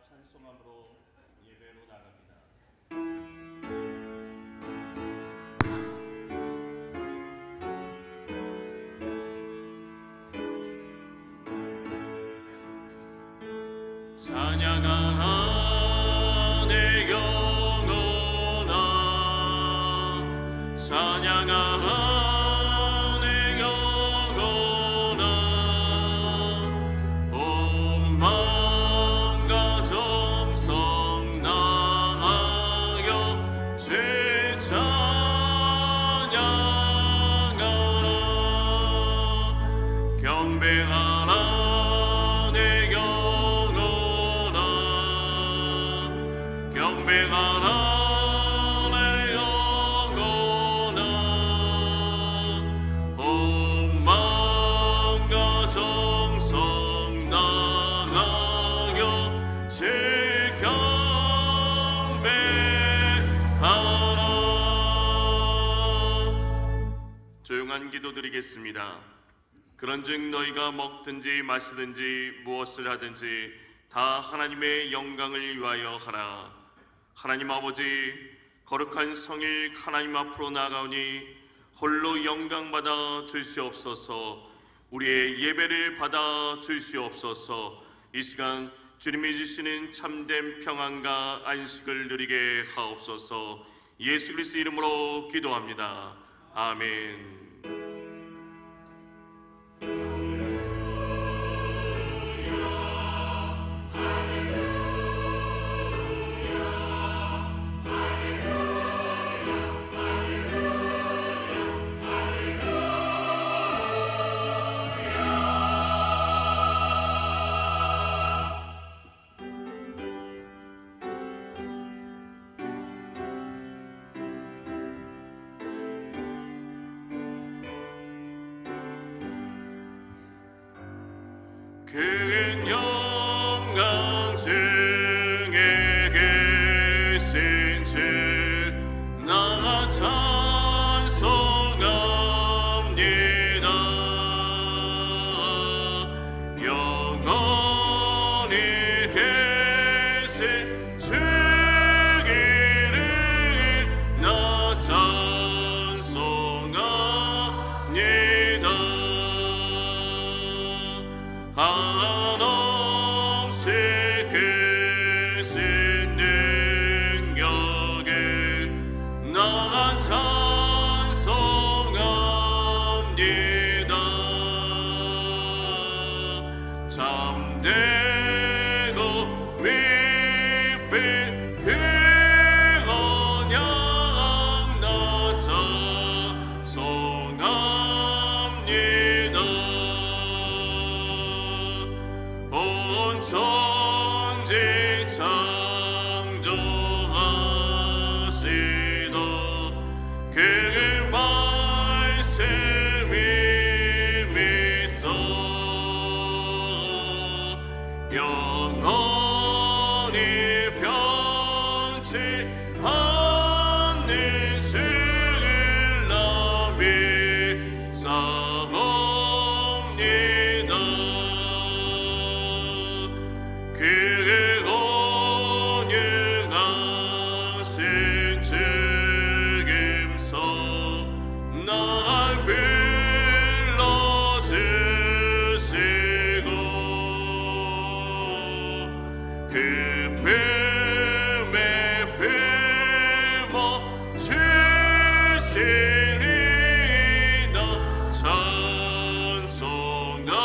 찬송함으로 예배로 나갑니다. 찬양하라 내 영혼아, 찬양하라 기도드리겠습니다. 그런즉 너희가 먹든지 마시든지 무엇을 하든지 다 하나님의 영광을 위하여 하라. 하나님 아버지, 거룩한 성일 하나님 앞으로 나가오니 홀로 영광받아 주시옵소서. 우리의 예배를 받아 주시옵소서. 이 시간 주님이 주시는 참된 평안과 안식을 누리게 하옵소서. 예수 그리스도 이름으로 기도합니다. 아멘. 큰 영광 중에 계신 주 나 찬송합니다. 영원히 계신 주 이름 나 찬송합니다. 한없이 크신 능력에 나 찬송합니다. 참되고 미필 그 언약 나 찬송합니다. 온 천지 창조하시던 그 말씀이 믿소. 영원히 변치 않는 주를 나 믿사옵니다. 그 온유하신 주김서 날 불러주시고 그 품에 품어 주시니 나 찬송합니다.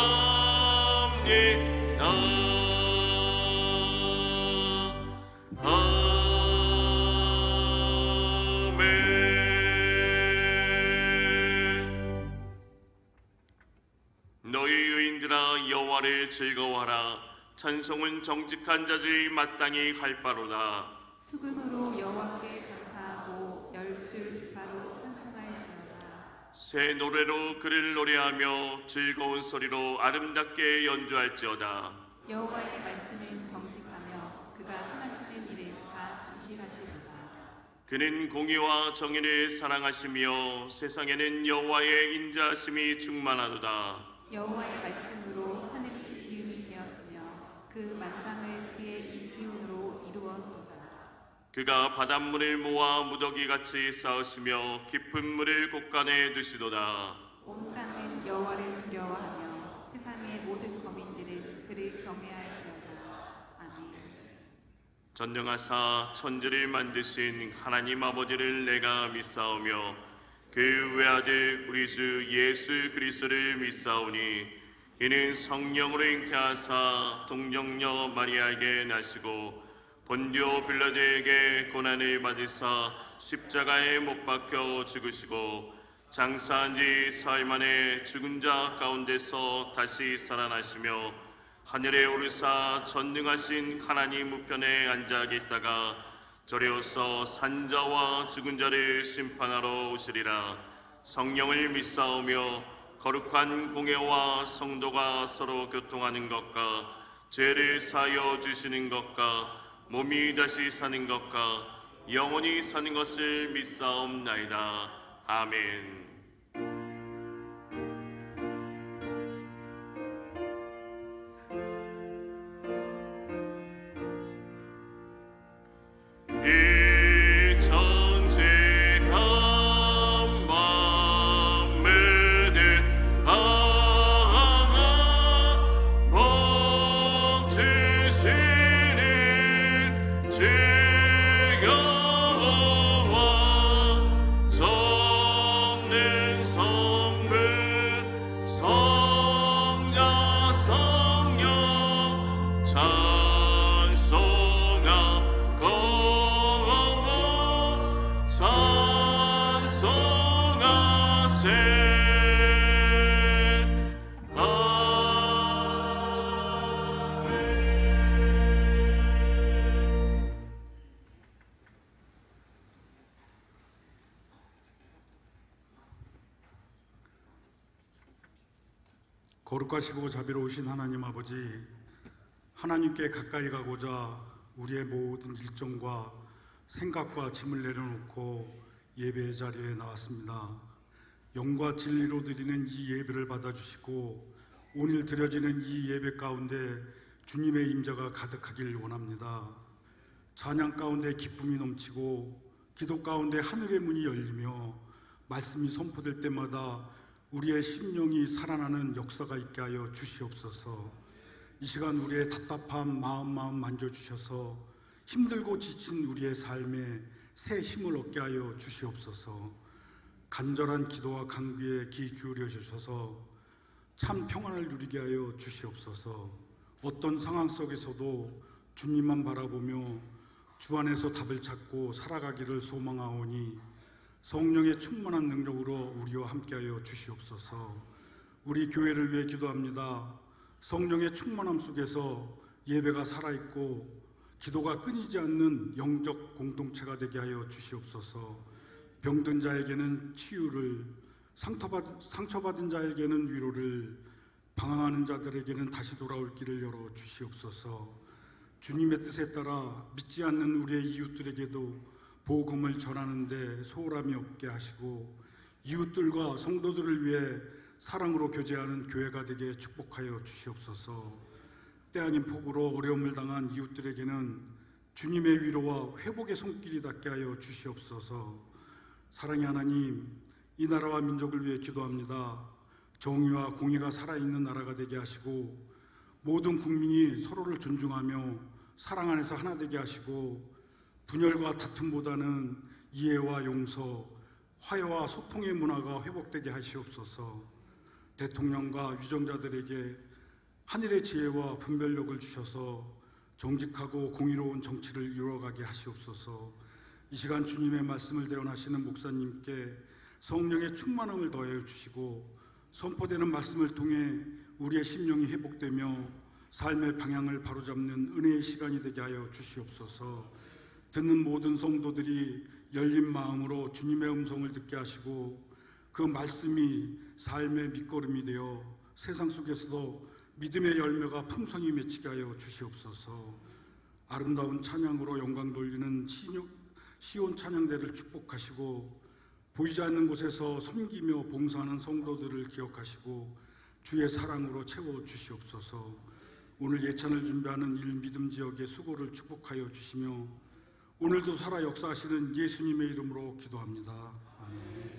너희 의인들아 여호와를 즐거워하라. 찬송은 정직한 자들이 마땅히 할 바로다. 수금으로 여호와께 감사하고 열줄 기파로 찬송할지어다. 새 노래로 그를 노래하며 즐거운 소리로 아름답게 연주할지어다. 여호와의 말씀은 정직하며 그가 행하시는 일은 다 진실하시도다. 그는 공의와 정의를 사랑하시며 세상에는 여호와의 인자하심이 충만하도다. 여호와의 말씀으로 하늘이 지음이 되었으며 그 만상을 그의 입 기운으로 이루었도다. 그가 바닷물을 모아 무더기같이 쌓으시며 깊은 물을 곳간에 두시도다. 온 땅은 여호와를 두려워하며 세상의 모든 거민들은 그를 경외할지어다. 아멘. 전능하사 천지를 만드신 하나님 아버지를 내가 믿사오며 그 외아들 우리 주 예수 그리스도를 믿사오니 이는 성령으로 잉태하사 동정녀 마리아에게 나시고 본디오 빌라도에게 고난을 받으사 십자가에 못 박혀 죽으시고 장사한 지 사흘 만에 죽은 자 가운데서 다시 살아나시며 하늘에 오르사 전능하신 하나님 우편에 앉아 계시다가 저리로서 산자와 죽은 자를 심판하러 오시리라. 성령을 믿사오며 거룩한 공예와 성도가 서로 교통하는 것과 죄를 사하여 주시는 것과 몸이 다시 사는 것과 영원히 사는 것을 믿사옵나이다. 아멘. 이 천지가 만물을 하나 복 주시는 주 여호와 전능 성부 성자 성령 거룩하시고 자비로우신 하나님 아버지, 하나님께 가까이 가고자 우리의 모든 일정과 생각과 짐을 내려놓고 예배의 자리에 나왔습니다. 영과 진리로 드리는 이 예배를 받아주시고 오늘 드려지는 이 예배 가운데 주님의 임재가 가득하길 원합니다. 찬양 가운데 기쁨이 넘치고 기도 가운데 하늘의 문이 열리며 말씀이 선포될 때마다 우리의 심령이 살아나는 역사가 있게 하여 주시옵소서. 이 시간 우리의 답답한 마음 만져주셔서 힘들고 지친 우리의 삶에 새 힘을 얻게 하여 주시옵소서. 간절한 기도와 간구에 귀 기울여 주셔서 참 평안을 누리게 하여 주시옵소서. 어떤 상황 속에서도 주님만 바라보며 주 안에서 답을 찾고 살아가기를 소망하오니 성령의 충만한 능력으로 우리와 함께하여 주시옵소서. 우리 교회를 위해 기도합니다. 성령의 충만함 속에서 예배가 살아있고 기도가 끊이지 않는 영적 공동체가 되게 하여 주시옵소서. 병든 자에게는 치유를, 상처받은 자에게는 위로를, 방황하는 자들에게는 다시 돌아올 길을 열어 주시옵소서. 주님의 뜻에 따라 믿지 않는 우리의 이웃들에게도 복음을 전하는데 소홀함이 없게 하시고 이웃들과 성도들을 위해 사랑으로 교제하는 교회가 되게 축복하여 주시옵소서. 때 아닌 폭우로 어려움을 당한 이웃들에게는 주님의 위로와 회복의 손길이 닿게 하여 주시옵소서. 사랑의 하나님, 이 나라와 민족을 위해 기도합니다. 정의와 공의가 살아있는 나라가 되게 하시고 모든 국민이 서로를 존중하며 사랑 안에서 하나 되게 하시고 분열과 다툼보다는 이해와 용서, 화해와 소통의 문화가 회복되게 하시옵소서. 대통령과 위정자들에게 하늘의 지혜와 분별력을 주셔서 정직하고 공의로운 정치를 이루어가게 하시옵소서. 이 시간 주님의 말씀을 대언하시는 목사님께 성령의 충만함을 더하여 주시고 선포되는 말씀을 통해 우리의 심령이 회복되며 삶의 방향을 바로잡는 은혜의 시간이 되게 하여 주시옵소서. 듣는 모든 성도들이 열린 마음으로 주님의 음성을 듣게 하시고 그 말씀이 삶의 밑거름이 되어 세상 속에서도 믿음의 열매가 풍성히 맺히게 하여 주시옵소서. 아름다운 찬양으로 영광 돌리는 시온 찬양대를 축복하시고 보이지 않는 곳에서 섬기며 봉사하는 성도들을 기억하시고 주의 사랑으로 채워 주시옵소서. 오늘 예찬을 준비하는 일믿음 지역의 수고를 축복하여 주시며 오늘도 살아 역사하시는 예수님의 이름으로 기도합니다. 아멘.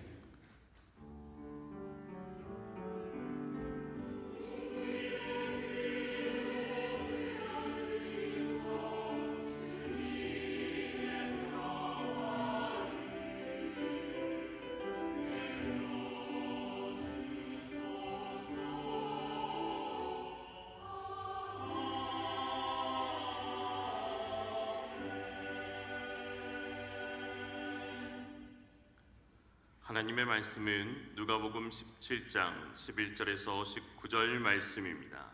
하나님의 말씀은 누가복음 17장 11절에서 19절 말씀입니다.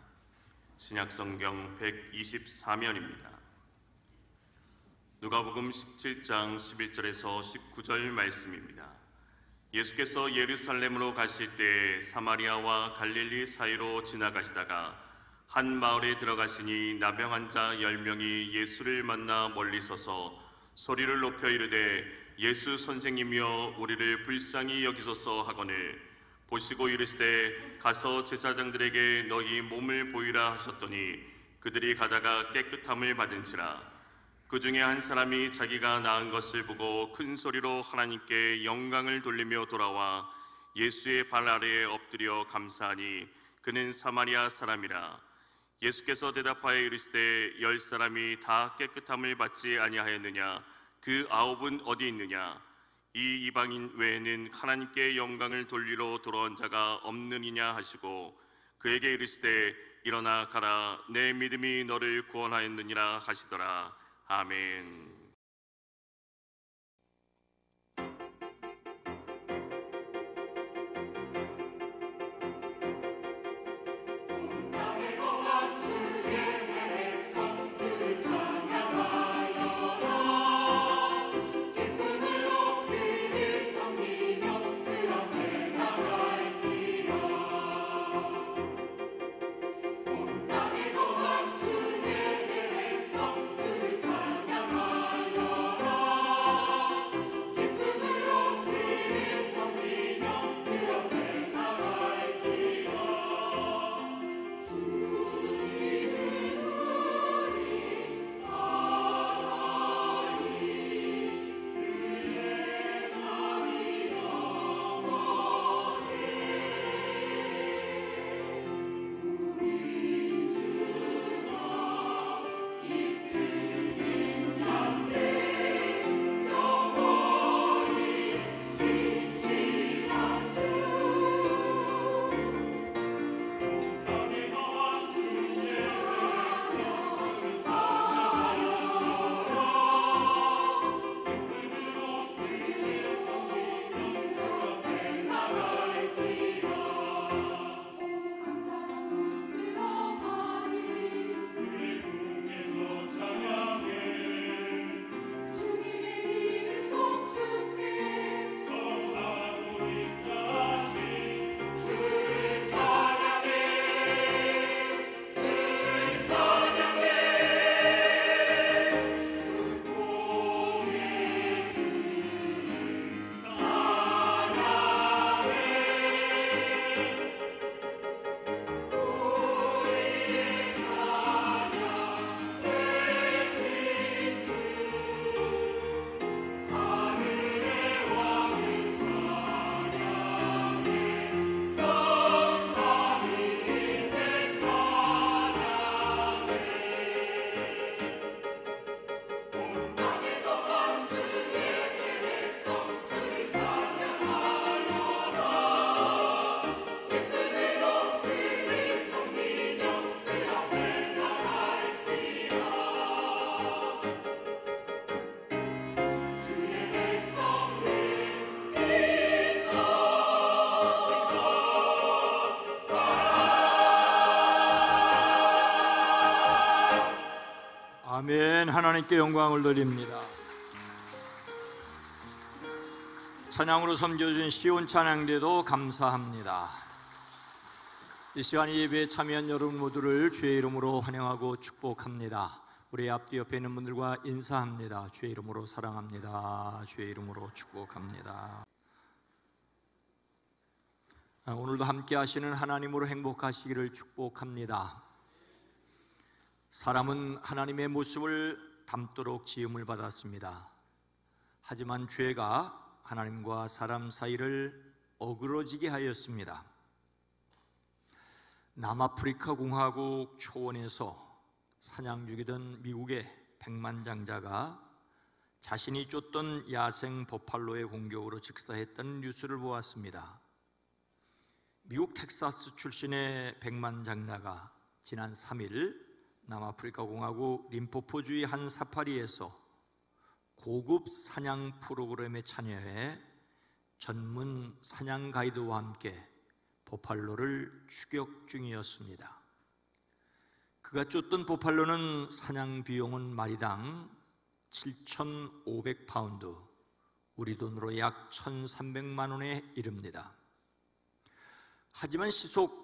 신약성경 124면입니다. 누가복음 17장 11절에서 19절 말씀입니다. 예수께서 예루살렘으로 가실 때 사마리아와 갈릴리 사이로 지나가시다가 한 마을에 들어가시니 나병한 자 10명이 예수를 만나 멀리 서서 소리를 높여 이르되 예수 선생님이여 우리를 불쌍히 여기소서 하거늘 보시고 이르시되 가서 제사장들에게 너희 몸을 보이라 하셨더니 그들이 가다가 깨끗함을 받은지라. 그 중에 한 사람이 자기가 나은 것을 보고 큰 소리로 하나님께 영광을 돌리며 돌아와 예수의 발 아래에 엎드려 감사하니 그는 사마리아 사람이라. 예수께서 대답하여 이르시되 10사람이 다 깨끗함을 받지 아니하였느냐? 그 9은 어디 있느냐? 이 이방인 외에는 하나님께 영광을 돌리러 돌아온 자가 없느니냐 하시고 그에게 이르시되 일어나 가라 내 믿음이 너를 구원하였느니라 하시더라. 아멘. 아멘. 하나님께 영광을 돌립니다. 찬양으로 섬겨준 시온 찬양대도 감사합니다. 이 시간 예배에 참여한 여러분 모두를 주의 이름으로 환영하고 축복합니다. 우리 앞뒤 옆에 있는 분들과 인사합니다. 주의 이름으로 사랑합니다. 주의 이름으로 축복합니다. 오늘도 함께 하시는 하나님으로 행복하시기를 축복합니다. 사람은 하나님의 모습을 담도록 지음을 받았습니다. 하지만 죄가 하나님과 사람 사이를 어그러지게 하였습니다. 남아프리카 공화국 초원에서 사냥 중이던 미국의 백만장자가 자신이 쫓던 야생 버팔로의 공격으로 즉사했던 뉴스를 보았습니다. 미국 텍사스 출신의 백만장자가 지난 3일 남아프리카 공화국 림포포주의 한 사파리에서 고급 사냥 프로그램에 참여해 전문 사냥 가이드와 함께 버팔로를 추격 중이었습니다. 그가 쫓던 버팔로는 사냥 비용은 마리당 7,500파운드, 우리 돈으로 약 1,300만 원에 이릅니다. 하지만 시속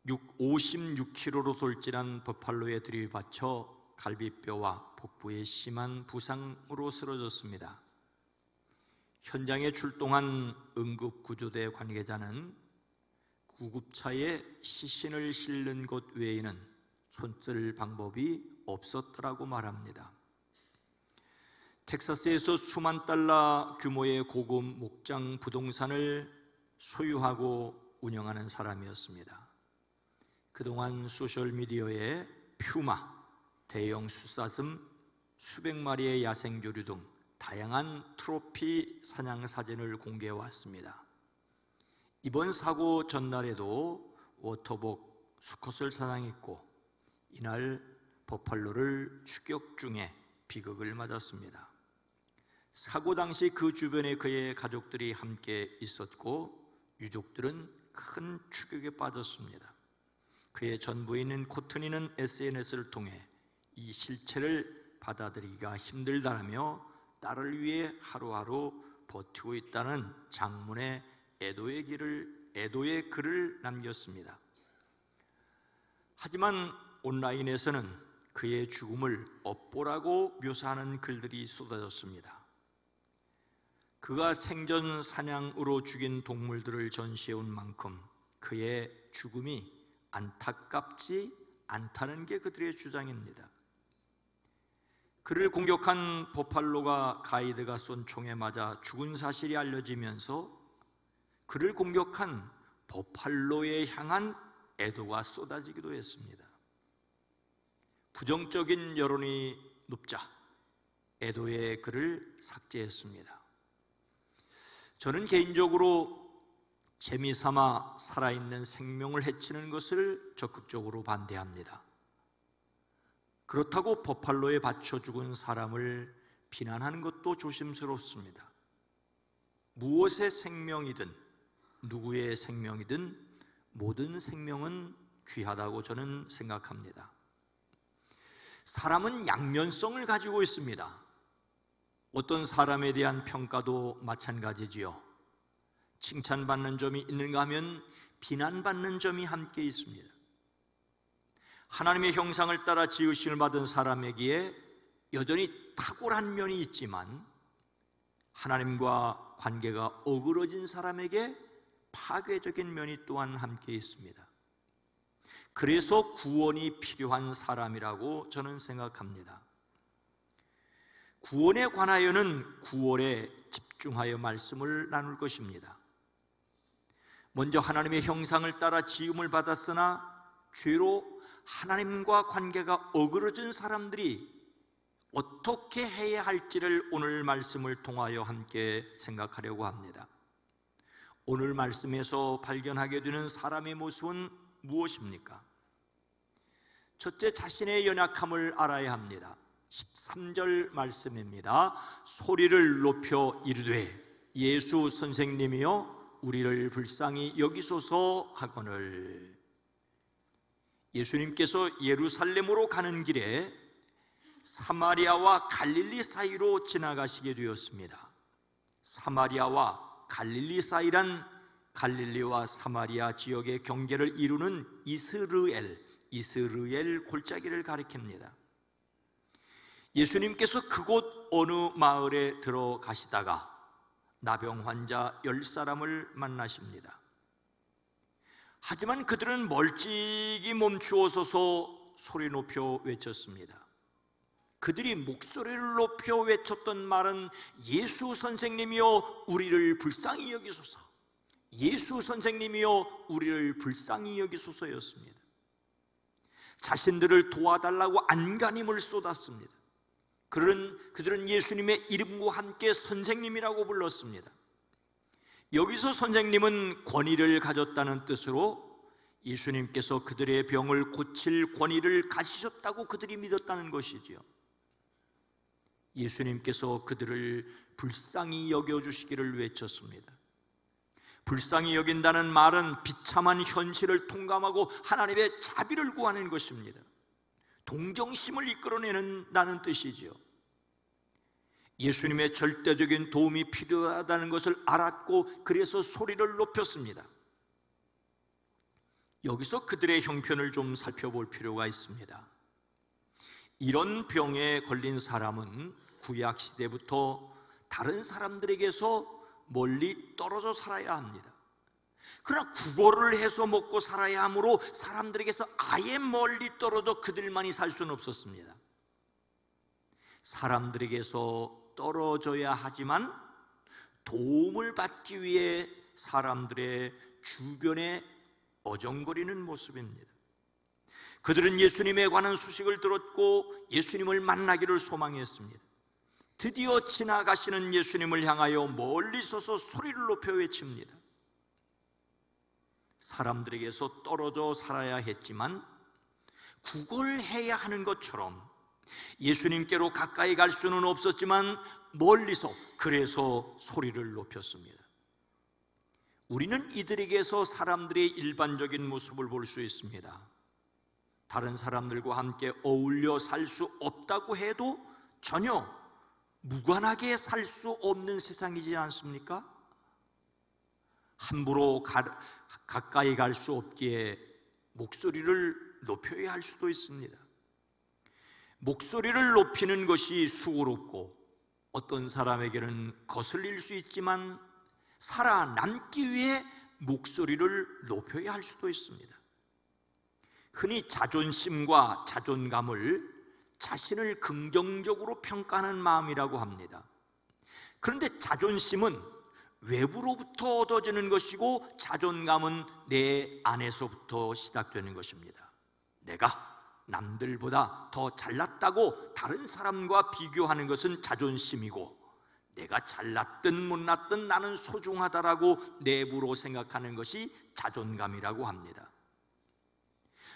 56km로 돌진한 버팔로에 들이받쳐 갈비뼈와 복부에 심한 부상으로 쓰러졌습니다. 현장에 출동한 응급구조대 관계자는 구급차에 시신을 실는 것 외에는 손쓸 방법이 없었더라고 말합니다. 텍사스에서 수만 달러 규모의 고급 목장 부동산을 소유하고 운영하는 사람이었습니다. 그동안 소셜미디어에 퓨마, 대형 수사슴, 수백 마리의 야생조류 등 다양한 트로피 사냥 사진을 공개해 왔습니다. 이번 사고 전날에도 워터복 수컷을 사냥했고 이날 버팔로를 추격 중에 비극을 맞았습니다. 사고 당시 그 주변에 그의 가족들이 함께 있었고 유족들은 큰 충격에 빠졌습니다. 그의 전 부인인 코트니는 SNS를 통해 이 실체를 받아들이기가 힘들다라며 딸을 위해 하루하루 버티고 있다는 장문의 애도의 글을 남겼습니다. 하지만 온라인에서는 그의 죽음을 업보라고 묘사하는 글들이 쏟아졌습니다. 그가 생전 사냥으로 죽인 동물들을 전시해온 만큼 그의 죽음이 안타깝지 않다는 게 그들의 주장입니다. 그를 공격한 버팔로가 가이드가 쏜 총에 맞아 죽은 사실이 알려지면서 그를 공격한 버팔로에 향한 애도가 쏟아지기도 했습니다. 부정적인 여론이 높자 애도의 글을 삭제했습니다. 저는 개인적으로 재미삼아 살아있는 생명을 해치는 것을 적극적으로 반대합니다. 그렇다고 버팔로에 받쳐 죽은 사람을 비난하는 것도 조심스럽습니다. 무엇의 생명이든 누구의 생명이든 모든 생명은 귀하다고 저는 생각합니다. 사람은 양면성을 가지고 있습니다. 어떤 사람에 대한 평가도 마찬가지지요. 칭찬받는 점이 있는가 하면 비난받는 점이 함께 있습니다. 하나님의 형상을 따라 지으심을 받은 사람에게 여전히 탁월한 면이 있지만 하나님과 관계가 어그러진 사람에게 파괴적인 면이 또한 함께 있습니다. 그래서 구원이 필요한 사람이라고 저는 생각합니다. 구원에 관하여는 9월에 집중하여 말씀을 나눌 것입니다. 먼저 하나님의 형상을 따라 지음을 받았으나 죄로 하나님과 관계가 어그러진 사람들이 어떻게 해야 할지를 오늘 말씀을 통하여 함께 생각하려고 합니다. 오늘 말씀에서 발견하게 되는 사람의 모습은 무엇입니까? 첫째, 자신의 연약함을 알아야 합니다. 13절 말씀입니다. 소리를 높여 이르되 예수 선생님이여 우리를 불쌍히 여기소서 하거늘. 예수님께서 예루살렘으로 가는 길에 사마리아와 갈릴리 사이로 지나가시게 되었습니다. 사마리아와 갈릴리 사이란 갈릴리와 사마리아 지역의 경계를 이루는 이스르엘 골짜기를 가리킵니다. 예수님께서 그곳 어느 마을에 들어가시다가 나병 환자 10사람을 만나십니다. 하지만 그들은 멀찍이 멈추어 서서 소리 높여 외쳤습니다. 그들이 목소리를 높여 외쳤던 말은 예수 선생님이여 우리를 불쌍히 여기소서, 예수 선생님이여 우리를 불쌍히 여기소서였습니다. 자신들을 도와달라고 안간힘을 쏟았습니다. 그들은 예수님의 이름과 함께 선생님이라고 불렀습니다. 여기서 선생님은 권위를 가졌다는 뜻으로 예수님께서 그들의 병을 고칠 권위를 가지셨다고 그들이 믿었다는 것이지요. 예수님께서 그들을 불쌍히 여겨주시기를 외쳤습니다. 불쌍히 여긴다는 말은 비참한 현실을 통감하고 하나님의 자비를 구하는 것입니다. 동정심을 이끌어내는다는 뜻이지요. 예수님의 절대적인 도움이 필요하다는 것을 알았고 그래서 소리를 높였습니다. 여기서 그들의 형편을 좀 살펴볼 필요가 있습니다. 이런 병에 걸린 사람은 구약 시대부터 다른 사람들에게서 멀리 떨어져 살아야 합니다. 그러나 구걸을 해서 먹고 살아야 하므로 사람들에게서 아예 멀리 떨어져 그들만이 살 수는 없었습니다. 사람들에게서 떨어져야 하지만 도움을 받기 위해 사람들의 주변에 어정거리는 모습입니다. 그들은 예수님에 관한 소식을 들었고 예수님을 만나기를 소망했습니다. 드디어 지나가시는 예수님을 향하여 멀리 서서 소리를 높여 외칩니다. 사람들에게서 떨어져 살아야 했지만 구걸해야 하는 것처럼 예수님께로 가까이 갈 수는 없었지만 멀리서 그래서 소리를 높였습니다. 우리는 이들에게서 사람들의 일반적인 모습을 볼 수 있습니다. 다른 사람들과 함께 어울려 살 수 없다고 해도 전혀 무관하게 살 수 없는 세상이지 않습니까? 함부로 가까이 갈 수 없기에 목소리를 높여야 할 수도 있습니다. 목소리를 높이는 것이 수고롭고 어떤 사람에게는 거슬릴 수 있지만 살아남기 위해 목소리를 높여야 할 수도 있습니다. 흔히 자존심과 자존감을 자신을 긍정적으로 평가하는 마음이라고 합니다. 그런데 자존심은 외부로부터 얻어지는 것이고 자존감은 내 안에서부터 시작되는 것입니다. 내가 남들보다 더 잘났다고 다른 사람과 비교하는 것은 자존심이고, 내가 잘났든 못났든 나는 소중하다라고 내부로 생각하는 것이 자존감이라고 합니다.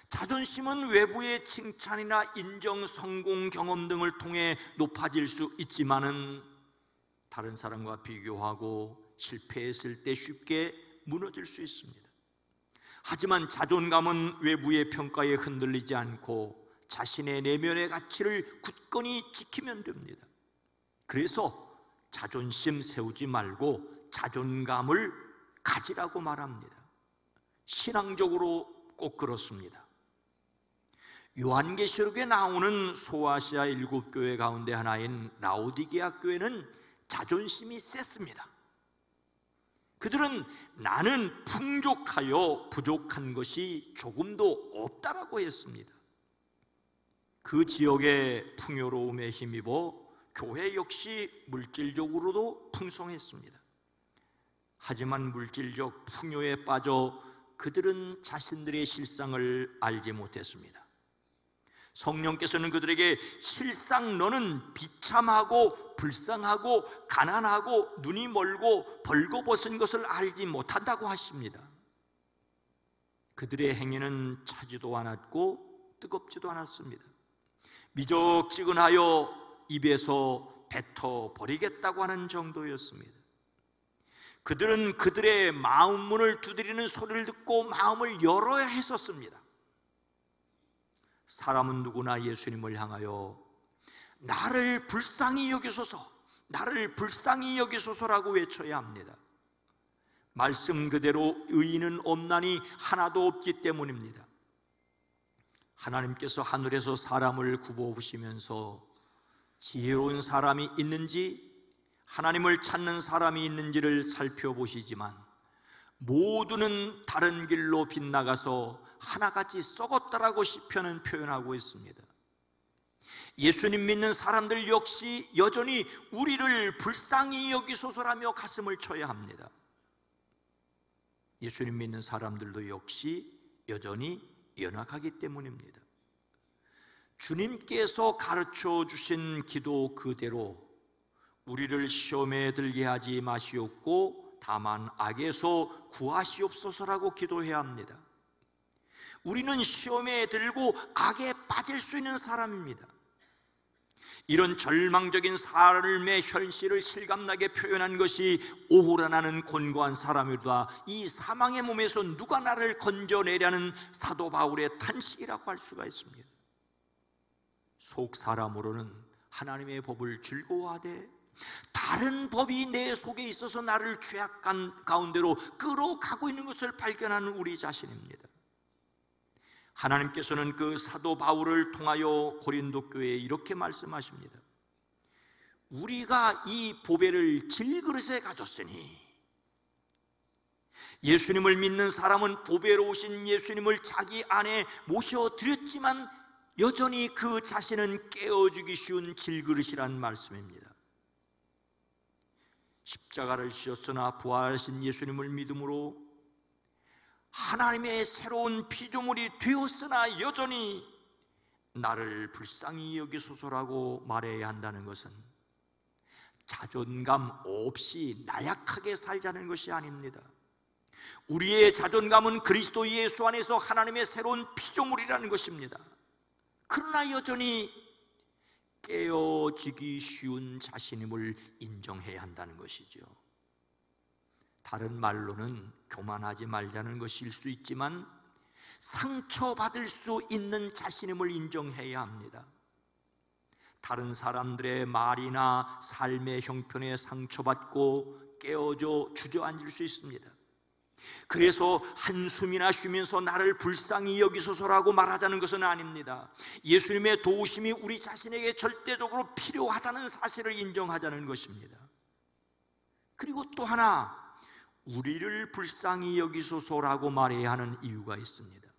자존심은 외부의 칭찬이나 인정, 성공, 경험 등을 통해 높아질 수 있지만은 다른 사람과 비교하고 실패했을 때 쉽게 무너질 수 있습니다. 하지만 자존감은 외부의 평가에 흔들리지 않고 자신의 내면의 가치를 굳건히 지키면 됩니다. 그래서 자존심 세우지 말고 자존감을 가지라고 말합니다. 신앙적으로 꼭 그렇습니다. 요한계시록에 나오는 소아시아 7교회 가운데 하나인 라오디게아 교회는 자존심이 셌습니다. 그들은 나는 풍족하여 부족한 것이 조금도 없다라고 했습니다. 그 지역의 풍요로움에 힘입어 교회 역시 물질적으로도 풍성했습니다. 하지만 물질적 풍요에 빠져 그들은 자신들의 실상을 알지 못했습니다. 성령께서는 그들에게 실상 너는 비참하고 불쌍하고 가난하고 눈이 멀고 벌거벗은 것을 알지 못한다고 하십니다. 그들의 행위는 차지도 않았고 뜨겁지도 않았습니다. 미적지근하여 입에서 뱉어버리겠다고 하는 정도였습니다. 그들은 그들의 마음 문을 두드리는 소리를 듣고 마음을 열어야 했었습니다. 사람은 누구나 예수님을 향하여 나를 불쌍히 여기소서, 나를 불쌍히 여기소서라고 외쳐야 합니다. 말씀 그대로 의인은 없나니 하나도 없기 때문입니다. 하나님께서 하늘에서 사람을 굽어보시면서 지혜로운 사람이 있는지, 하나님을 찾는 사람이 있는지를 살펴보시지만 모두는 다른 길로 빗나가서 하나같이 썩었다라고 시편은 표현하고 있습니다. 예수님 믿는 사람들 역시 여전히 우리를 불쌍히 여기소서라며 가슴을 쳐야 합니다. 예수님 믿는 사람들도 역시 여전히 연약하기 때문입니다. 주님께서 가르쳐 주신 기도 그대로 우리를 시험에 들게 하지 마시옵고 다만 악에서 구하시옵소서라고 기도해야 합니다. 우리는 시험에 들고 악에 빠질 수 있는 사람입니다. 이런 절망적인 삶의 현실을 실감나게 표현한 것이 오호라 나는 곤고한 사람이다, 이 사망의 몸에서 누가 나를 건져내려는 사도 바울의 탄식이라고 할 수가 있습니다. 속 사람으로는 하나님의 법을 즐거워하되 다른 법이 내 속에 있어서 나를 죄악 가운데로 끌어가고 있는 것을 발견하는 우리 자신입니다. 하나님께서는 그 사도 바울을 통하여 고린도 교회에 이렇게 말씀하십니다. 우리가 이 보배를 질그릇에 가졌으니, 예수님을 믿는 사람은 보배로 오신 예수님을 자기 안에 모셔드렸지만 여전히 그 자신은 깨어지기 쉬운 질그릇이라는 말씀입니다. 십자가를 지셨으나 부활하신 예수님을 믿음으로 하나님의 새로운 피조물이 되었으나 여전히 나를 불쌍히 여기소서라고 말해야 한다는 것은 자존감 없이 나약하게 살자는 것이 아닙니다. 우리의 자존감은 그리스도 예수 안에서 하나님의 새로운 피조물이라는 것입니다. 그러나 여전히 깨어지기 쉬운 자신임을 인정해야 한다는 것이죠. 다른 말로는 교만하지 말자는 것일 수 있지만 상처받을 수 있는 자신임을 인정해야 합니다. 다른 사람들의 말이나 삶의 형편에 상처받고 깨어져 주저앉을 수 있습니다. 그래서 한숨이나 쉬면서 나를 불쌍히 여기소서라고 말하자는 것은 아닙니다. 예수님의 도우심이 우리 자신에게 절대적으로 필요하다는 사실을 인정하자는 것입니다. 그리고 또 하나, 우리를 불쌍히 여기소서라고 말해야 하는 이유가 있습니다.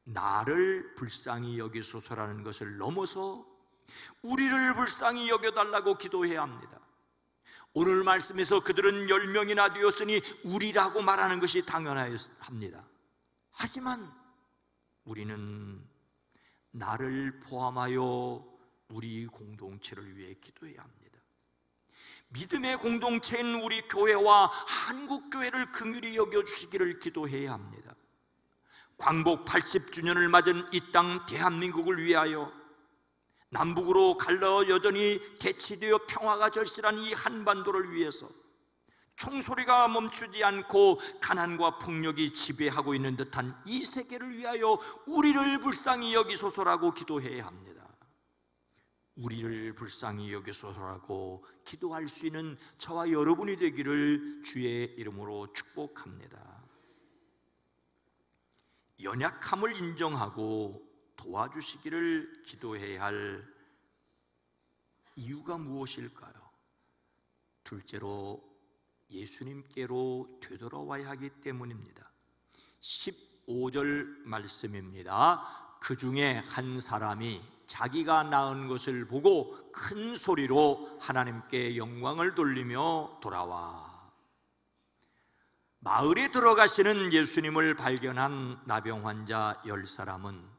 나를 불쌍히 여기소서라는 것을 넘어서 우리를 불쌍히 여겨달라고 기도해야 합니다. 오늘 말씀에서 그들은 10명이나 되었으니 우리라고 말하는 것이 당연합니다. 하지만 우리는 나를 포함하여 우리 공동체를 위해 기도해야 합니다. 믿음의 공동체인 우리 교회와 한국교회를 긍휼히 여겨주시기를 기도해야 합니다. 광복 80주년을 맞은 이 땅 대한민국을 위하여, 남북으로 갈라 여전히 대치되어 평화가 절실한 이 한반도를 위해서, 총소리가 멈추지 않고 가난과 폭력이 지배하고 있는 듯한 이 세계를 위하여 우리를 불쌍히 여기소서라고 기도해야 합니다. 우리를 불쌍히 여기소서라고 기도할 수 있는 저와 여러분이 되기를 주의 이름으로 축복합니다. 연약함을 인정하고 도와주시기를 기도해야 할 이유가 무엇일까요? 둘째로 예수님께로 되돌아와야 하기 때문입니다. 15절 말씀입니다. 그 중에 한 사람이 자기가 낳은 것을 보고 큰 소리로 하나님께 영광을 돌리며 돌아와. 마을에 들어가시는 예수님을 발견한 나병 환자 10사람은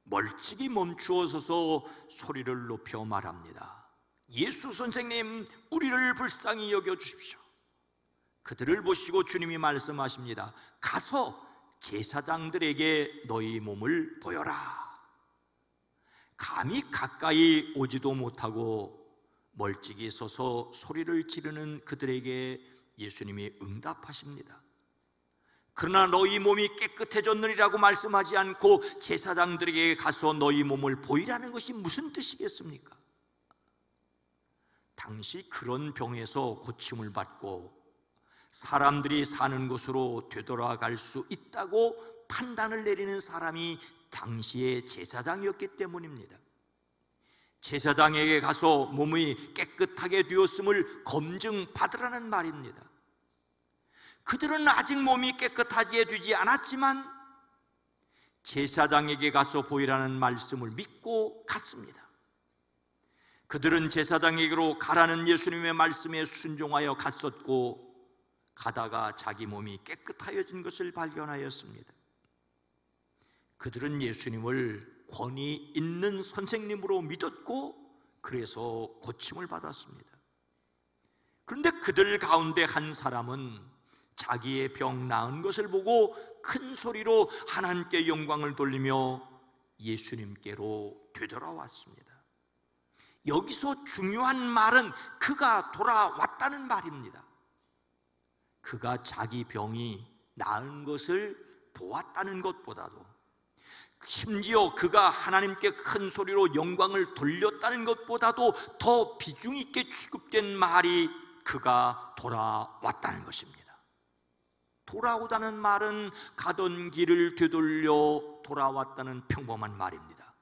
멀찍이 멈추어 서서 소리를 높여 말합니다. 예수 선생님, 우리를 불쌍히 여겨주십시오. 그들을 보시고 주님이 말씀하십니다. 가서 제사장들에게 너희 몸을 보여라. 감히 가까이 오지도 못하고 멀찍이 서서 소리를 지르는 그들에게 예수님이 응답하십니다. 그러나 너희 몸이 깨끗해졌느니라고 말씀하지 않고 제사장들에게 가서 너희 몸을 보이라는 것이 무슨 뜻이겠습니까? 당시 그런 병에서 고침을 받고 사람들이 사는 곳으로 되돌아갈 수 있다고 판단을 내리는 사람이 당시의 제사장이었기 때문입니다. 제사장에게 가서 몸이 깨끗하게 되었음을 검증받으라는 말입니다. 그들은 아직 몸이 깨끗하게 되지 않았지만 제사장에게 가서 보이라는 말씀을 믿고 갔습니다. 그들은 제사장에게로 가라는 예수님의 말씀에 순종하여 갔었고, 가다가 자기 몸이 깨끗하여진 것을 발견하였습니다. 그들은 예수님을 권위 있는 선생님으로 믿었고, 그래서 고침을 받았습니다. 그런데 그들 가운데 한 사람은 자기의 병 나은 것을 보고 큰 소리로 하나님께 영광을 돌리며 예수님께로 되돌아왔습니다. 여기서 중요한 말은 그가 돌아왔다는 말입니다. 그가 자기 병이 나은 것을 보았다는 것보다도, 심지어 그가 하나님께 큰 소리로 영광을 돌렸다는 것보다도 더 비중 있게 취급된 말이 그가 돌아왔다는 것입니다. 돌아오다는 말은 가던 길을 되돌려 돌아왔다는 평범한 말입니다.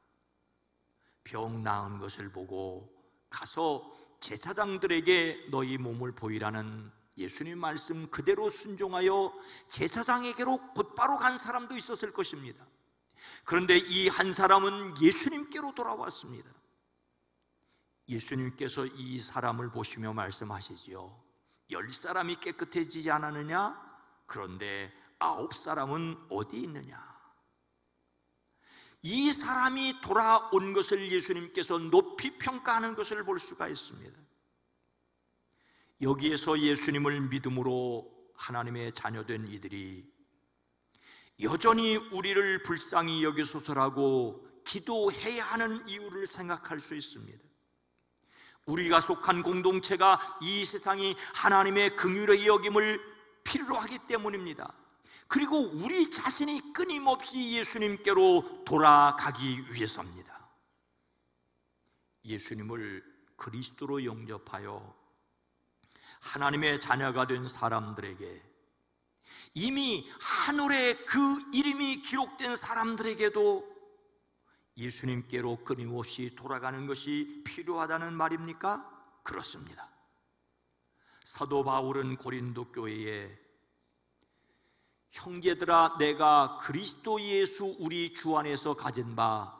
병 나은 것을 보고 가서 제사장들에게 너희 몸을 보이라는 예수님 말씀 그대로 순종하여 제사장에게로 곧바로 간 사람도 있었을 것입니다. 그런데 이 한 사람은 예수님께로 돌아왔습니다. 예수님께서 이 사람을 보시며 말씀하시지요. 10사람이 깨끗해지지 않았느냐? 그런데 9사람은 어디 있느냐? 이 사람이 돌아온 것을 예수님께서 높이 평가하는 것을 볼 수가 있습니다. 여기에서 예수님을 믿음으로 하나님의 자녀된 이들이 여전히 우리를 불쌍히 여기소서라고 기도해야 하는 이유를 생각할 수 있습니다. 우리가 속한 공동체가 이 세상이 하나님의 긍휼의 여김을 필요로 하기 때문입니다. 그리고 우리 자신이 끊임없이 예수님께로 돌아가기 위해서입니다. 예수님을 그리스도로 영접하여 하나님의 자녀가 된 사람들에게, 이미 하늘에 그 이름이 기록된 사람들에게도 예수님께로 끊임없이 돌아가는 것이 필요하다는 말입니까? 그렇습니다. 사도 바울은 고린도 교회에 형제들아, 내가 그리스도 예수 우리 주 안에서 가진 바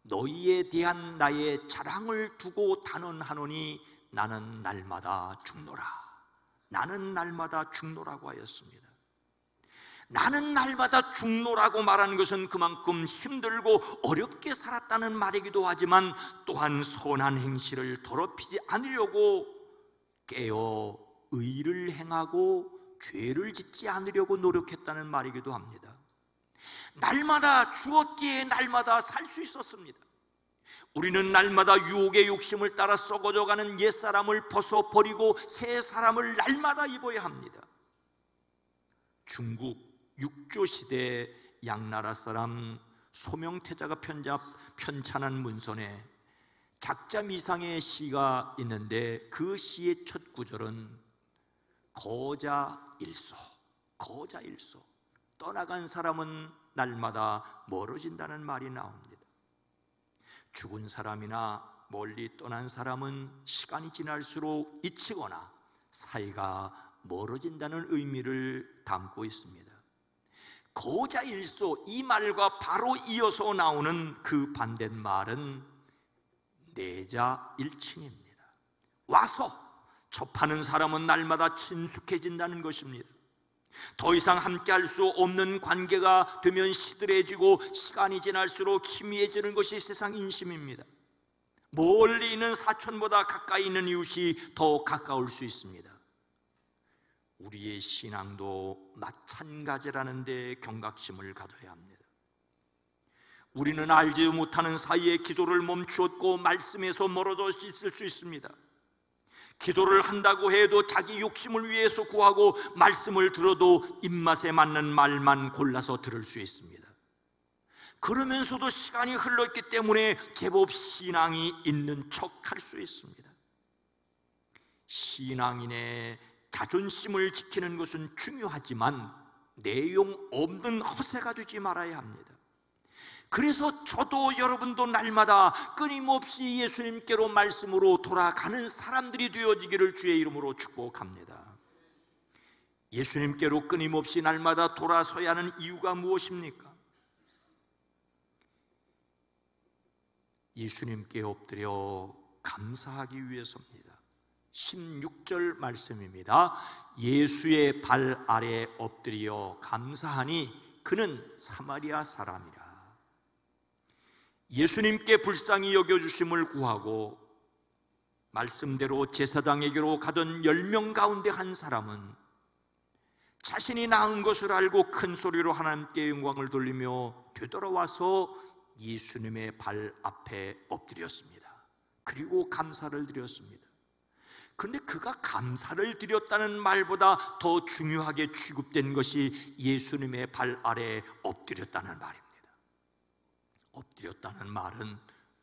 너희에 대한 나의 자랑을 두고 단언하노니 나는 날마다 죽노라. 나는 날마다 죽노라고 하였습니다. 나는 날마다 죽노라고 말하는 것은 그만큼 힘들고 어렵게 살았다는 말이기도 하지만, 또한 선한 행실을 더럽히지 않으려고 깨어 의를 행하고 죄를 짓지 않으려고 노력했다는 말이기도 합니다. 날마다 죽었기에 날마다 살 수 있었습니다. 우리는 날마다 유혹의 욕심을 따라 썩어져가는 옛사람을 벗어버리고 새 사람을 날마다 입어야 합니다. 중국 육조 시대 양나라 사람 소명태자가 편찬한 문선에 작자미상의 시가 있는데, 그 시의 첫 구절은 거자일소, 거자일소, 떠나간 사람은 날마다 멀어진다는 말이 나옵니다. 죽은 사람이나 멀리 떠난 사람은 시간이 지날수록 잊히거나 사이가 멀어진다는 의미를 담고 있습니다. 거자일소, 이 말과 바로 이어서 나오는 그 반대말은 내자일친입니다. 와서 접하는 사람은 날마다 친숙해진다는 것입니다. 더 이상 함께할 수 없는 관계가 되면 시들해지고 시간이 지날수록 희미해지는 것이 세상 인심입니다. 멀리 있는 사촌보다 가까이 있는 이웃이 더 가까울 수 있습니다. 우리의 신앙도 마찬가지라는 데 경각심을 가져야 합니다. 우리는 알지 못하는 사이에 기도를 멈추었고 말씀에서 멀어져 있을 수 있습니다. 기도를 한다고 해도 자기 욕심을 위해서 구하고, 말씀을 들어도 입맛에 맞는 말만 골라서 들을 수 있습니다. 그러면서도 시간이 흘렀기 때문에 제법 신앙이 있는 척 할 수 있습니다. 신앙인의 자존심을 지키는 것은 중요하지만 내용 없는 허세가 되지 말아야 합니다. 그래서 저도 여러분도 날마다 끊임없이 예수님께로 말씀으로 돌아가는 사람들이 되어지기를 주의 이름으로 축복합니다. 예수님께로 끊임없이 날마다 돌아서야 하는 이유가 무엇입니까? 예수님께 엎드려 감사하기 위해서입니다. 16절 말씀입니다. 예수의 발 아래 엎드려 감사하니 그는 사마리아 사람이라. 예수님께 불쌍히 여겨주심을 구하고 말씀대로 제사장에게로 가던 10명 가운데 한 사람은 자신이 나은 것을 알고 큰 소리로 하나님께 영광을 돌리며 되돌아와서 예수님의 발 앞에 엎드렸습니다. 그리고 감사를 드렸습니다. 그런데 그가 감사를 드렸다는 말보다 더 중요하게 취급된 것이 예수님의 발 아래 엎드렸다는 말입니다. 엎드렸다는 말은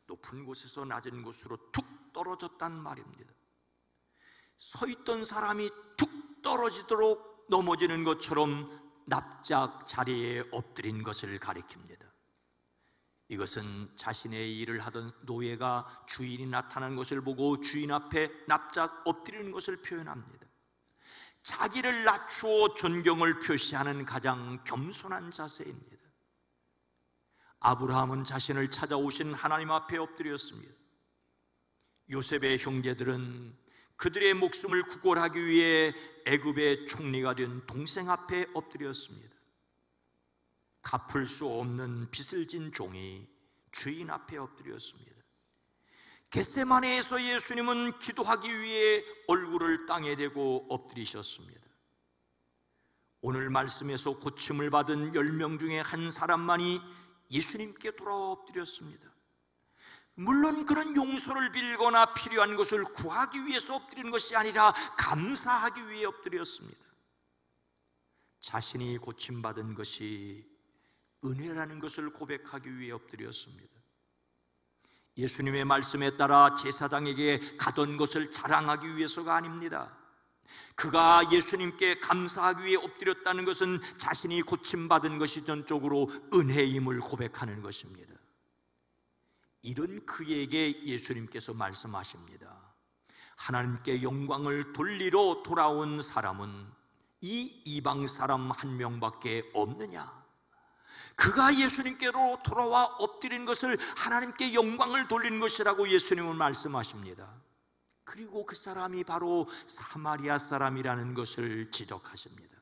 높은 곳에서 낮은 곳으로 툭 떨어졌다는 말입니다. 서 있던 사람이 툭 떨어지도록 넘어지는 것처럼 납작 자리에 엎드린 것을 가리킵니다. 이것은 자신의 일을 하던 노예가 주인이 나타난 것을 보고 주인 앞에 납작 엎드리는 것을 표현합니다. 자기를 낮추어 존경을 표시하는 가장 겸손한 자세입니다. 아브라함은 자신을 찾아오신 하나님 앞에 엎드렸습니다. 요셉의 형제들은 그들의 목숨을 구걸하기 위해 애굽의 총리가 된 동생 앞에 엎드렸습니다. 갚을 수 없는 빚을 진 종이 주인 앞에 엎드렸습니다. 겟세마네에서 예수님은 기도하기 위해 얼굴을 땅에 대고 엎드리셨습니다. 오늘 말씀에서 고침을 받은 10명 중에 한 사람만이 예수님께 돌아와 엎드렸습니다. 물론 그는 용서를 빌거나 필요한 것을 구하기 위해서 엎드리는 것이 아니라 감사하기 위해 엎드렸습니다. 자신이 고침받은 것이 은혜라는 것을 고백하기 위해 엎드렸습니다. 예수님의 말씀에 따라 제사장에게 가던 것을 자랑하기 위해서가 아닙니다. 그가 예수님께 감사하기 위해 엎드렸다는 것은 자신이 고침받은 것이 전적으로 은혜임을 고백하는 것입니다. 이런 그에게 예수님께서 말씀하십니다. 하나님께 영광을 돌리러 돌아온 사람은 이 이방 사람 한 명밖에 없느냐? 그가 예수님께로 돌아와 엎드린 것을 하나님께 영광을 돌리는 것이라고 예수님은 말씀하십니다. 그리고 그 사람이 바로 사마리아 사람이라는 것을 지적하십니다.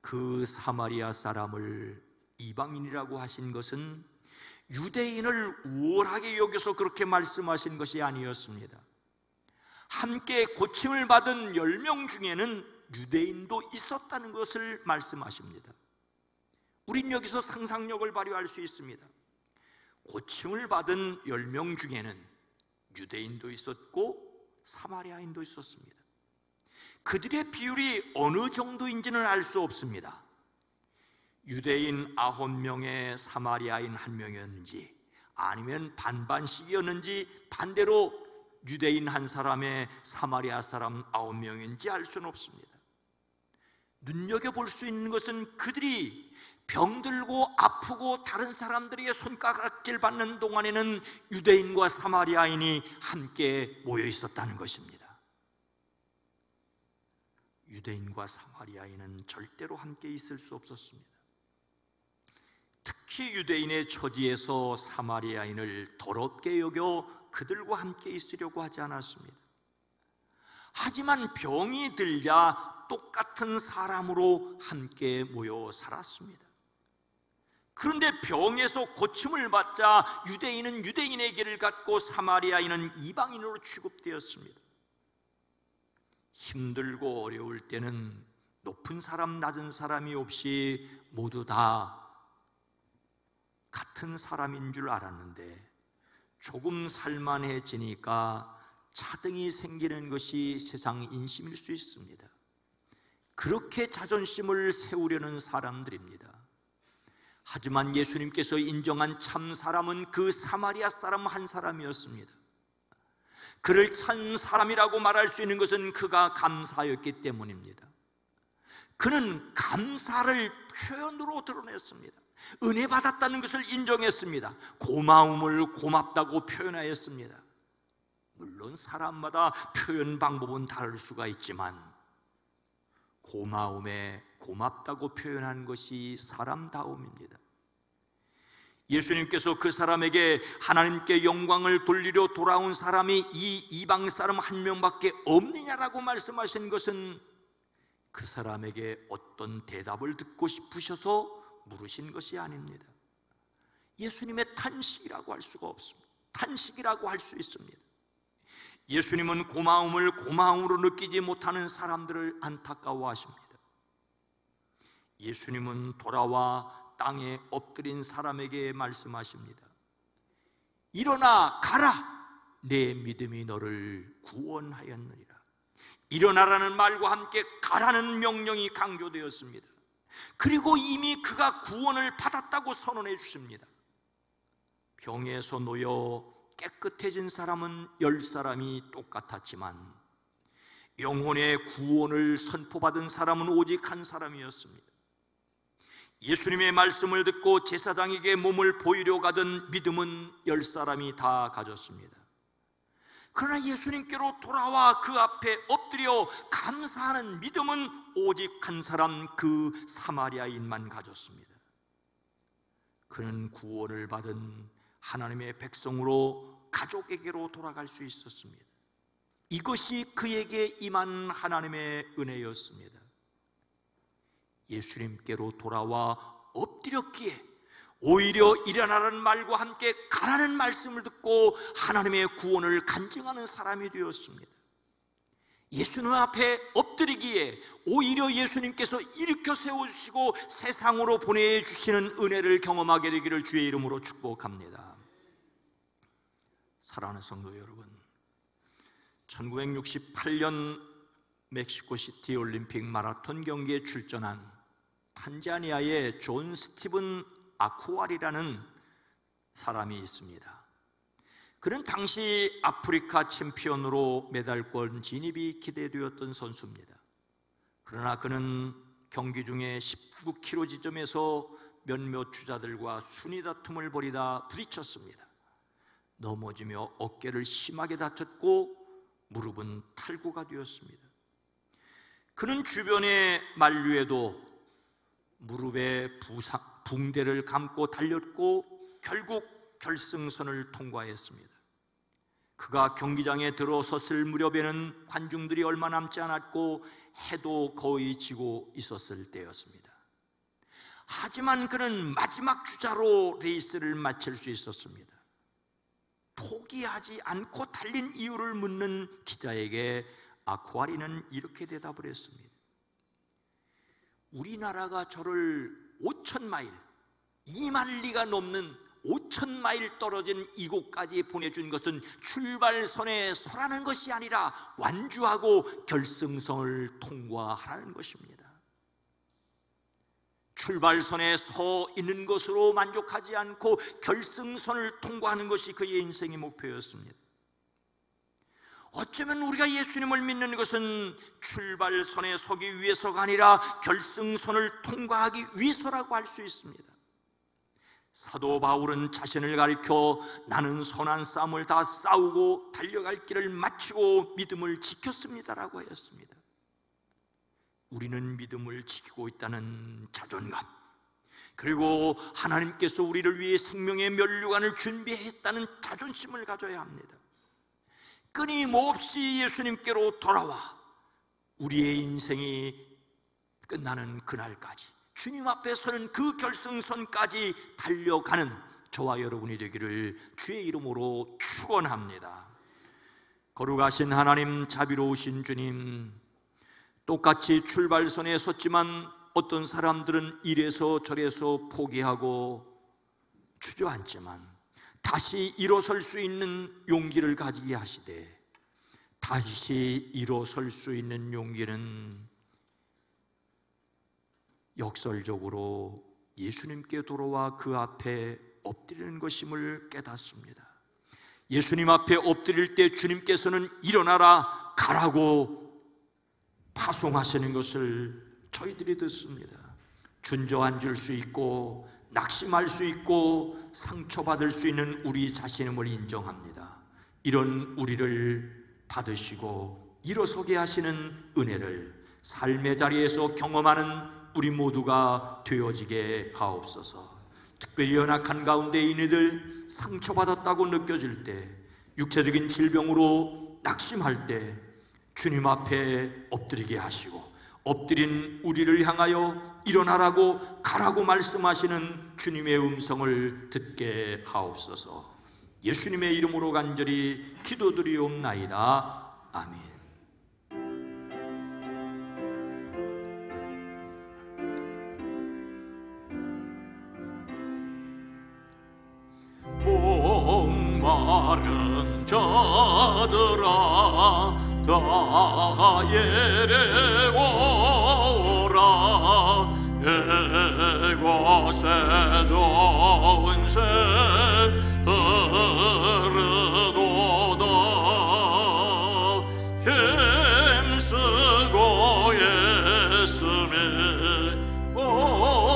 그 사마리아 사람을 이방인이라고 하신 것은 유대인을 우월하게 여겨서 그렇게 말씀하신 것이 아니었습니다. 함께 고침을 받은 10명 중에는 유대인도 있었다는 것을 말씀하십니다. 우린 여기서 상상력을 발휘할 수 있습니다. 고침을 받은 10명 중에는 유대인도 있었고 사마리아인도 있었습니다. 그들의 비율이 어느 정도인지는 알 수 없습니다. 유대인 9명에 사마리아인 1명이었는지 아니면 반반씩이었는지 반대로 유대인 한 사람에 사마리아 사람 9명인지 알 수는 없습니다. 눈여겨볼 수 있는 것은 그들이 병들고 아프고 다른 사람들의 손가락질 받는 동안에는 유대인과 사마리아인이 함께 모여 있었다는 것입니다. 유대인과 사마리아인은 절대로 함께 있을 수 없었습니다. 특히 유대인의 처지에서 사마리아인을 더럽게 여겨 그들과 함께 있으려고 하지 않았습니다. 하지만 병이 들자 똑같은 사람으로 함께 모여 살았습니다. 그런데 병에서 고침을 받자 유대인은 유대인의 길을 갖고 사마리아인은 이방인으로 취급되었습니다. 힘들고 어려울 때는 높은 사람 낮은 사람이 없이 모두 다 같은 사람인 줄 알았는데 조금 살만해지니까 차등이 생기는 것이 세상 인심일 수 있습니다. 그렇게 자존심을 세우려는 사람들입니다. 하지만 예수님께서 인정한 참 사람은 그 사마리아 사람 한 사람이었습니다. 그를 참 사람이라고 말할 수 있는 것은 그가 감사였기 때문입니다. 그는 감사를 표현으로 드러냈습니다. 은혜 받았다는 것을 인정했습니다. 고마움을 고맙다고 표현하였습니다. 물론 사람마다 표현 방법은 다를 수가 있지만 고마움에 고맙다고 표현한 것이 사람다움입니다. 예수님께서 그 사람에게 하나님께 영광을 돌리려 돌아온 사람이 이 이방 사람 한 명밖에 없느냐라고 말씀하신 것은 그 사람에게 어떤 대답을 듣고 싶으셔서 물으신 것이 아닙니다. 예수님의 탄식이라고 할 수가 없습니다. 탄식이라고 할 수 있습니다. 예수님은 고마움을 고마움으로 느끼지 못하는 사람들을 안타까워하십니다. 예수님은 돌아와 땅에 엎드린 사람에게 말씀하십니다. 일어나 가라, 내 믿음이 너를 구원하였느니라. 일어나라는 말과 함께 가라는 명령이 강조되었습니다. 그리고 이미 그가 구원을 받았다고 선언해 주십니다. 병에서 놓여 깨끗해진 사람은 10사람이 똑같았지만 영혼의 구원을 선포받은 사람은 오직 한 사람이었습니다. 예수님의 말씀을 듣고 제사장에게 몸을 보이려 가던 믿음은 10사람이 다 가졌습니다. 그러나 예수님께로 돌아와 그 앞에 엎드려 감사하는 믿음은 오직 한 사람, 그 사마리아인만 가졌습니다. 그는 구원을 받은 하나님의 백성으로 가족에게로 돌아갈 수 있었습니다. 이것이 그에게 임한 하나님의 은혜였습니다. 예수님께로 돌아와 엎드렸기에 오히려 일어나라는 말과 함께 가라는 말씀을 듣고 하나님의 구원을 간증하는 사람이 되었습니다. 예수님 앞에 엎드리기에 오히려 예수님께서 일으켜 세워주시고 세상으로 보내주시는 은혜를 경험하게 되기를 주의 이름으로 축복합니다. 사랑하는 성도 여러분, 1968년 멕시코시티 올림픽 마라톤 경기에 출전한 탄자니아의 존 스티븐 아쿠아리라는 사람이 있습니다. 그는 당시 아프리카 챔피언으로 메달권 진입이 기대되었던 선수입니다. 그러나 그는 경기 중에 19km 지점에서 몇몇 주자들과 순위 다툼을 벌이다 부딪혔습니다. 넘어지며 어깨를 심하게 다쳤고 무릎은 탈구가 되었습니다. 그는 주변의 만류에도 무릎에 붕대를 감고 달렸고 결국 결승선을 통과했습니다. 그가 경기장에 들어섰을 무렵에는 관중들이 얼마 남지 않았고 해도 거의 지고 있었을 때였습니다. 하지만 그는 마지막 주자로 레이스를 마칠 수 있었습니다. 포기하지 않고 달린 이유를 묻는 기자에게 아쿠아리는 이렇게 대답을 했습니다. 우리나라가 저를 5,000마일, 2만 리가 넘는 5,000마일 떨어진 이곳까지 보내준 것은 출발선에 서라는 것이 아니라 완주하고 결승선을 통과하라는 것입니다. 출발선에 서 있는 것으로 만족하지 않고 결승선을 통과하는 것이 그의 인생의 목표였습니다. 어쩌면 우리가 예수님을 믿는 것은 출발선에 서기 위해서가 아니라 결승선을 통과하기 위해서라고 할 수 있습니다. 사도 바울은 자신을 가리켜 나는 선한 싸움을 다 싸우고 달려갈 길을 마치고 믿음을 지켰습니다라고 하였습니다. 우리는 믿음을 지키고 있다는 자존감, 그리고 하나님께서 우리를 위해 생명의 면류관을 준비했다는 자존심을 가져야 합니다. 끊임없이 예수님께로 돌아와 우리의 인생이 끝나는 그날까지 주님 앞에 서는 그 결승선까지 달려가는 저와 여러분이 되기를 주의 이름으로 축원합니다. 거룩하신 하나님, 자비로우신 주님, 똑같이 출발선에 섰지만 어떤 사람들은 이래서 저래서 포기하고 주저앉지만 다시 일어설 수 있는 용기를 가지게 하시되, 다시 일어설 수 있는 용기는 역설적으로 예수님께 돌아와 그 앞에 엎드리는 것임을 깨닫습니다. 예수님 앞에 엎드릴 때 주님께서는 일어나라, 가라고 파송하시는 것을 저희들이 듣습니다. 준저앉을 수 있고 낙심할 수 있고 상처받을 수 있는 우리 자신임을 인정합니다. 이런 우리를 받으시고 일어서게 하시는 은혜를 삶의 자리에서 경험하는 우리 모두가 되어지게 하옵소서. 특별히 연약한 가운데 이들 상처받았다고 느껴질 때, 육체적인 질병으로 낙심할 때 주님 앞에 엎드리게 하시고, 엎드린 우리를 향하여 일어나라고 가라고 말씀하시는 주님의 음성을 듣게 하옵소서. 예수님의 이름으로 간절히 기도드리옵나이다. 아멘. 목마른 자들아 다 예래오라. 이곳에 좋은 새 흐르도다. 힘쓰고 애쓰면 없을지라도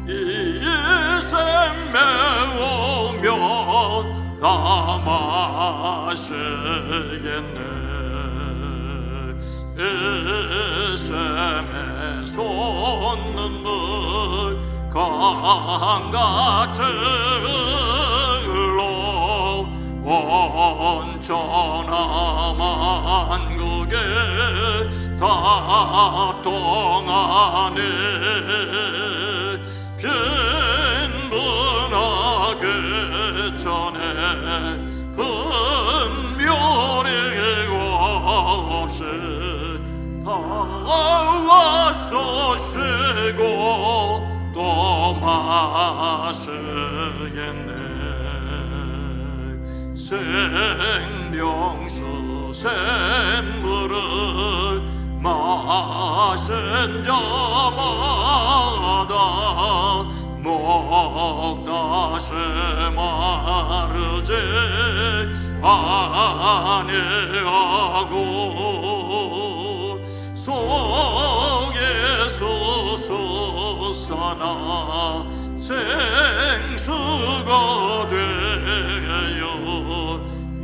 이세 메우면 다 마시겠네. 이샘의 솟는물 강같이 흘러 온 천하만국에 다 통하네. 빈분하게 전에 분별이 없이 다 와서 쉬고 또 마시겠네. 생명수 샘물을 마신 자마다 목 다시 마르지 아니하고 속에서 솟아나 생수가 되어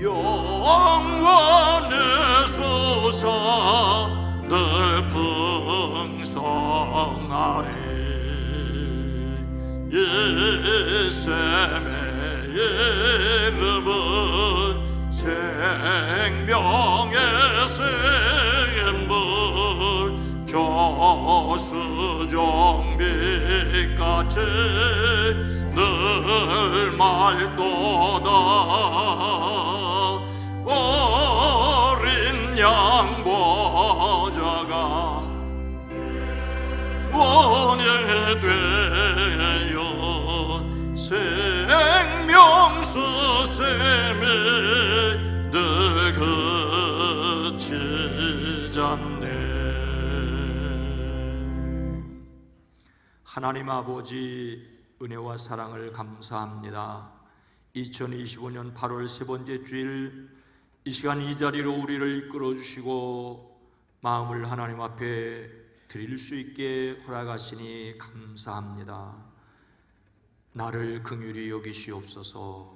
영원의 솟아 늘 풍성하리. 예수의 이름은 생명의 샘물 저수정빛같이 늘 맑도다. 어린 양보자가 원이 되어 생명수 샘이 늘 그치잖네. 하나님 아버지, 은혜와 사랑을 감사합니다. 2025년 8월 세 번째 주일, 이 시간 이 자리로 우리를 이끌어 주시고 마음을 하나님 앞에 드릴 수 있게 허락하시니 감사합니다. 나를 긍휼히 여기시옵소서.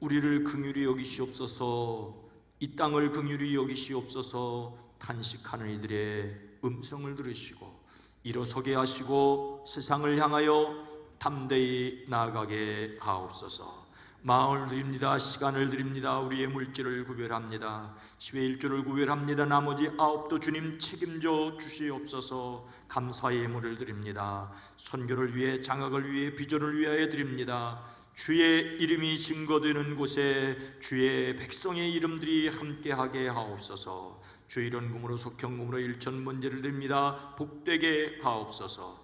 우리를 긍휼히 여기시옵소서. 이 땅을 긍휼히 여기시옵소서. 탄식하는 이들의 음성을 들으시고 일어서게 하시고 세상을 향하여 담대히 나아가게 하옵소서. 마음을 드립니다. 시간을 드립니다. 우리의 물질을 구별합니다. 10의 1조를 구별합니다. 나머지 9도 주님 책임져 주시옵소서. 감사의 예물을 드립니다. 선교를 위해, 장학을 위해, 비전을 위하여 드립니다. 주의 이름이 증거되는 곳에 주의 백성의 이름들이 함께하게 하옵소서. 주 이런금으로 속형금으로 일천문제를 드립니다. 복되게 하옵소서.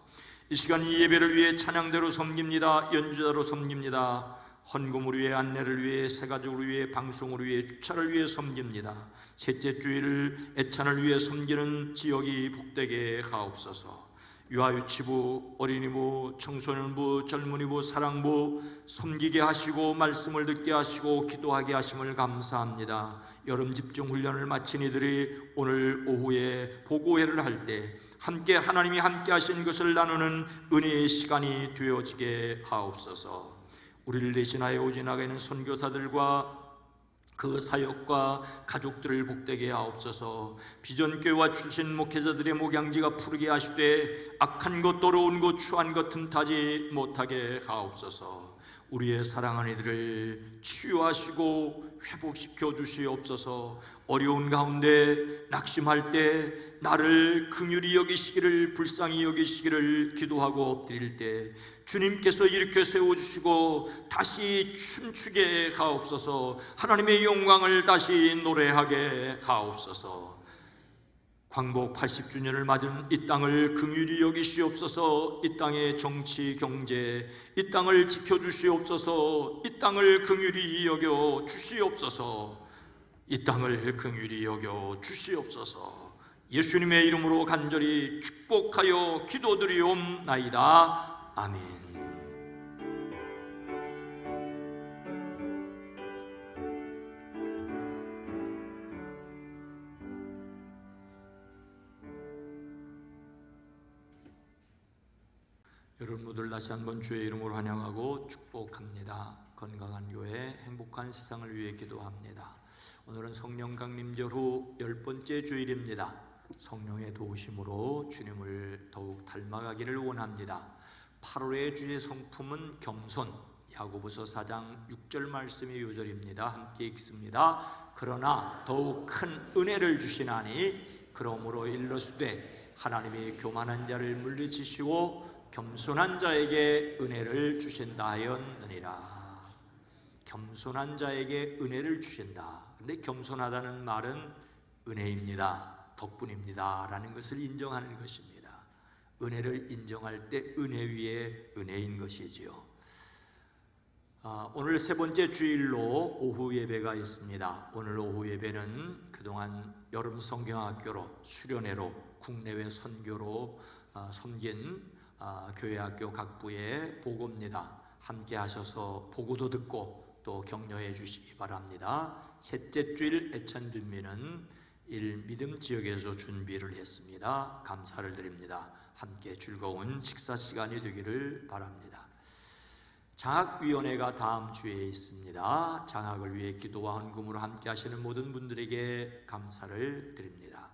이 시간 이 예배를 위해 찬양대로 섬깁니다. 연주자로 섬깁니다. 헌금을 위해, 안내를 위해, 새가족을 위해, 방송을 위해, 주차를 위해 섬깁니다. 셋째 주일을 애찬을 위해 섬기는 지역이 복되게 하옵소서. 유아유치부, 어린이부, 청소년부, 젊은이부, 사랑부 섬기게 하시고 말씀을 듣게 하시고 기도하게 하심을 감사합니다. 여름 집중 훈련을 마친 이들이 오늘 오후에 보고회를 할 때 함께 하나님이 함께 하신 것을 나누는 은혜의 시간이 되어지게 하옵소서. 우리를 대신하여 오지 나가는 선교사들과 그 사역과 가족들을 복되게 하옵소서. 비전교회와 출신 목회자들의 목양지가 푸르게 하시되 악한 것 더러운 것 추한 것 틈타지 못하게 하옵소서. 우리의 사랑하는 이들을 치유하시고 회복시켜 주시옵소서. 어려운 가운데 낙심할 때 나를 긍휼히 여기시기를, 불쌍히 여기시기를 기도하고 엎드릴 때 주님께서 일으켜 세워주시고 다시 춤추게 하옵소서. 하나님의 영광을 다시 노래하게 하옵소서. 광복 80주년을 맞은 이 땅을 긍휼히 여기시옵소서. 이 땅의 정치, 경제, 이 땅을 지켜주시옵소서. 이 땅을 긍휼히 여겨 주시옵소서. 이 땅을 긍휼히 여겨 주시옵소서. 예수님의 이름으로 간절히 축복하여 기도드리옵나이다. 아멘. 여러분 모두를 다시 한번 주의 이름으로 환영하고 축복합니다. 건강한 교회, 행복한 세상을 위해 기도합니다. 오늘은 성령 강림절 후 10번째 주일입니다. 성령의 도우심으로 주님을 더욱 닮아가기를 원합니다. 8월의 주의 성품은 겸손. 야고보서 4장 6절 말씀의 요절입니다. 함께 읽습니다. 그러나 더욱 큰 은혜를 주시나니 그러므로 일러스되 하나님이 교만한 자를 물리치시고 겸손한 자에게 은혜를 주신다 하였느니라. 겸손한 자에게 은혜를 주신다. 근데 겸손하다는 말은 은혜입니다, 덕분입니다 라는 것을 인정하는 것입니다. 은혜를 인정할 때 은혜 위에 은혜인 것이지요. 오늘 세 번째 주일로 오후 예배가 있습니다. 오늘 오후 예배는 그동안 여름 성경학교로, 수련회로, 국내외 선교로 섬긴 교회학교 각부의 보고입니다. 함께 하셔서 보고도 듣고 또 격려해 주시기 바랍니다. 셋째 주일 애찬 준비는 믿음 지역에서 준비를 했습니다. 감사를 드립니다. 함께 즐거운 식사 시간이 되기를 바랍니다. 장학위원회가 다음 주에 있습니다. 장학을 위해 기도와 헌금으로 함께 하시는 모든 분들에게 감사를 드립니다.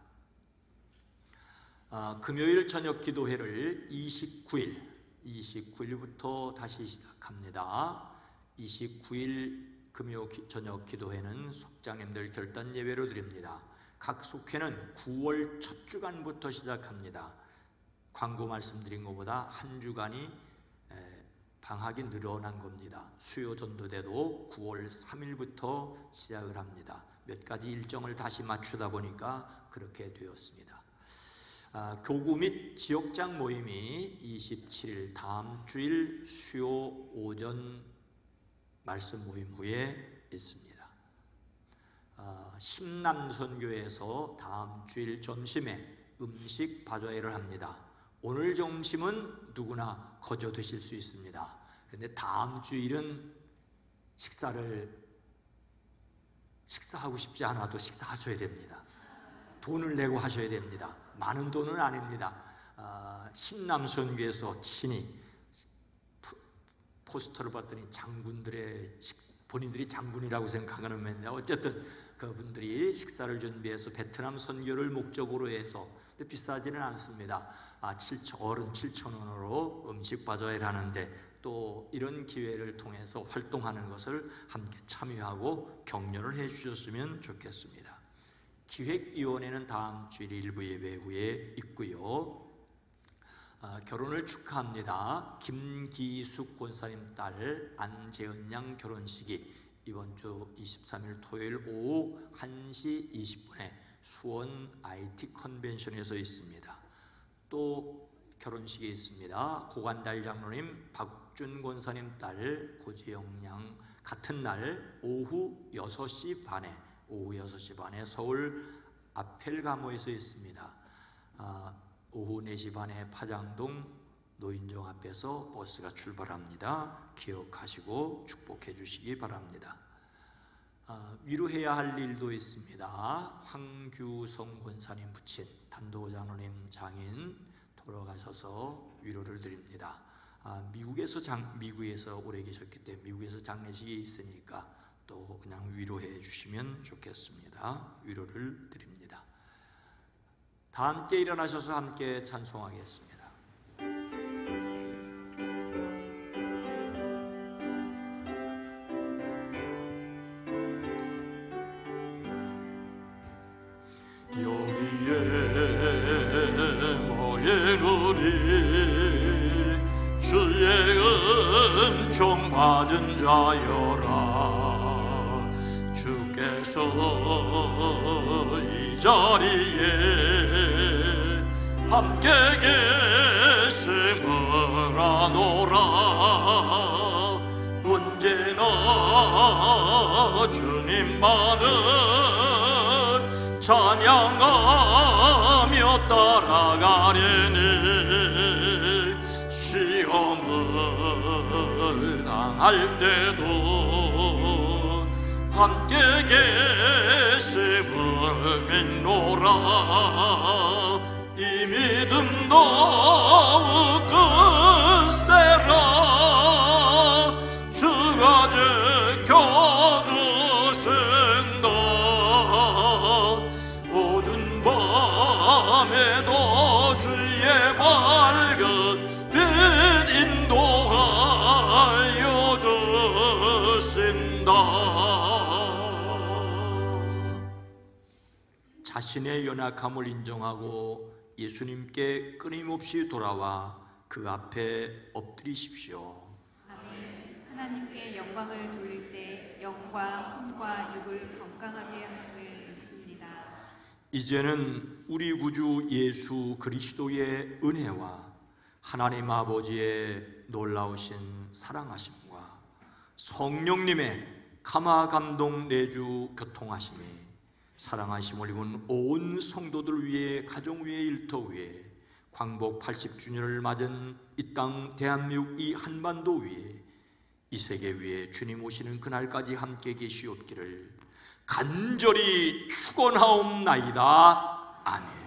금요일 저녁 기도회를 29일부터 다시 시작합니다. 29일 금요 저녁 기도회는 속장님들 결단 예배로 드립니다. 각 속회는 9월 첫 주간부터 시작합니다. 광고 말씀드린 것보다 한 주간이 방학이 늘어난 겁니다. 수요 전도대도 9월 3일부터 시작을 합니다. 몇 가지 일정을 다시 맞추다 보니까 그렇게 되었습니다. 교구 및 지역장 모임이 27일 다음 주일 수요 오전 말씀 모임 후에 있습니다. 심남선교에서 다음 주일 점심에 음식 바자회를 합니다. 오늘 점심은 누구나 거저 드실 수 있습니다. 그런데 다음 주일은 식사하고 싶지 않아도 식사하셔야 됩니다. 돈을 내고 하셔야 됩니다. 많은 돈은 아닙니다. 심남선교에서 친히 포스터를 봤더니 본인들이 장군이라고 생각하는 건데 어쨌든 그분들이 식사를 준비해서 베트남 선교를 목적으로 해서 비싸지는 않습니다. 어른 7,000원으로 음식 바자회를 하는데 또 이런 기회를 통해서 활동하는 것을 함께 참여하고 격려를 해 주셨으면 좋겠습니다. 기획위원회는 다음 주일 일부 예배 후에 있고요. 결혼을 축하합니다. 김기숙 권사님 딸 안재은 양 결혼식이 이번 주 23일 토요일 오후 1시 20분에 수원 IT 컨벤션에서 있습니다. 또 결혼식이 있습니다. 고관달 장로님 박준 권사님 딸 고지영 양 같은 날 오후 6시 반에 서울 아펠가모에서 있습니다. 오후 4시 반에 파장동 노인정 앞에서 버스가 출발합니다. 기억하시고 축복해 주시기 바랍니다. 위로해야 할 일도 있습니다. 황규성 권사님 부친 단도 장로님 장인 돌아가셔서 위로를 드립니다. 미국에서 오래 계셨기 때문에 미국에서 장례식이 있으니까 또 그냥 위로해 주시면 좋겠습니다. 위로를 드립니다. 다 함께 일어나셔서 함께 찬송하겠습니다. 여기에 모인 우리 주의 은총 받은 자여라. 주께서 이 자리에 함께 계심을 아노라. 언제나 주님만을 찬양하며 따라가려니 시험을 당할 때도 함께 계심을 믿노라. 이 믿음 더욱 굳세라. 주가 지켜주신다. 어두운 밤에도 주의 밝은 빛 인도하여 주신다. 자신의 연약함을 인정하고 예수님께 끊임없이 돌아와 그 앞에 엎드리십시오. 아멘. 하나님께 영광을 돌릴 때 영과 혼과 육을 건강하게 하심을 믿습니다. 이제는 우리 구주 예수 그리스도의 은혜와 하나님 아버지의 놀라우신 사랑하심과 성령님의 감화 감동 내주 교통하심이 사랑하심을 입은 온 성도들 위해 가정 위에 일터 위에 광복 80주년을 맞은 이 땅 대한민국 이 한반도 위에 이 세계 위에 주님 오시는 그날까지 함께 계시옵기를 간절히 축원하옵나이다. 아멘.